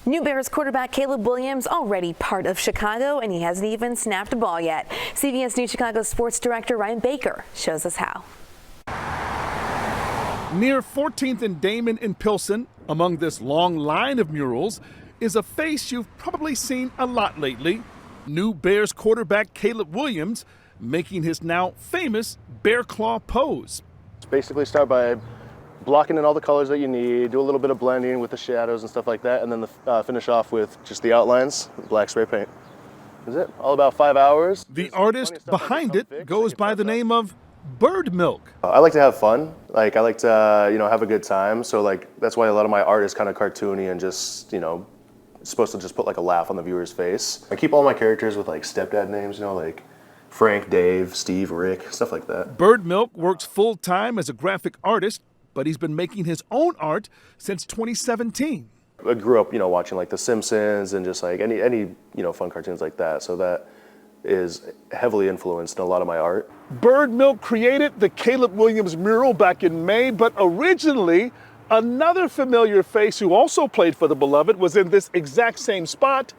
New Bears quarterback Caleb Williams already part of Chicago, and he hasn't even snapped a ball yet. CBS News Chicago sports director Ryan Baker shows us how. Near 14th and Damon in Pilsen, among this long line of murals, is a face you've probably seen a lot lately. New Bears quarterback Caleb Williams making his now famous bear claw pose. Basically start by blocking in all the colors that you need, do a little bit of blending with the shadows and stuff like that, and then finish off with just the outlines, black spray paint. That's it. All about 5 hours. The artist behind it goes by the name of Bird Milk. I like to have fun. I like to, have a good time. So that's why a lot of my art is kind of cartoony and just, it's supposed to just put a laugh on the viewer's face. I keep all my characters with stepdad names, like Frank, Dave, Steve, Rick, stuff like that. Bird Milk works full-time as a graphic artist, but he's been making his own art since 2017. I grew up, watching The Simpsons and just any fun cartoons like that. So that is heavily influenced in a lot of my art. Bird Milk created the Caleb Williams mural back in May, but originally another familiar face who also played for the Beloved was in this exact same spot,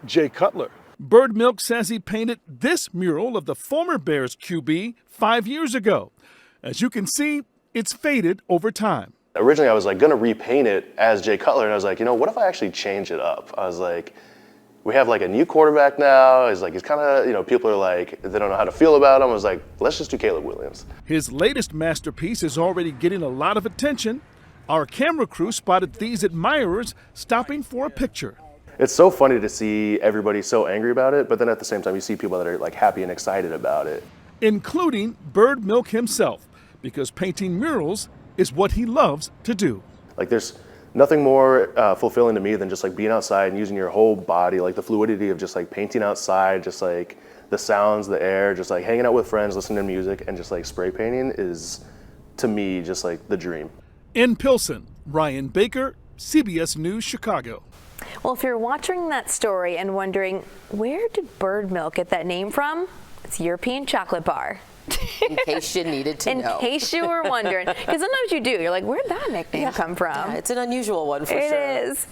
Jay Cutler. Bird Milk says he painted this mural of the former Bears QB 5 years ago. As you can see, it's faded over time. Originally, I was going to repaint it as Jay Cutler, and I was like, what if I actually change it up? I was like, we have a new quarterback now. He's kind of, people are they don't know how to feel about him. I was like, let's just do Caleb Williams. His latest masterpiece is already getting a lot of attention. Our camera crew spotted these admirers stopping for a picture. It's so funny to see everybody so angry about it, but then at the same time, you see people that are happy and excited about it. Including Bird Milk himself, because painting murals is what he loves to do. There's nothing more fulfilling to me than just being outside and using your whole body, the fluidity of just painting outside, just the sounds, the air, just hanging out with friends, listening to music, and just spray painting is, to me, just the dream. In Pilsen, Ryan Baker, CBS News Chicago. Well, if you're watching that story and wondering, where did Bird Milk get that name from? It's European chocolate bar. In case you needed to know. In case you were wondering. Because sometimes you do. You're like, where'd that nickname come from? Yeah, it's an unusual one for sure. It is.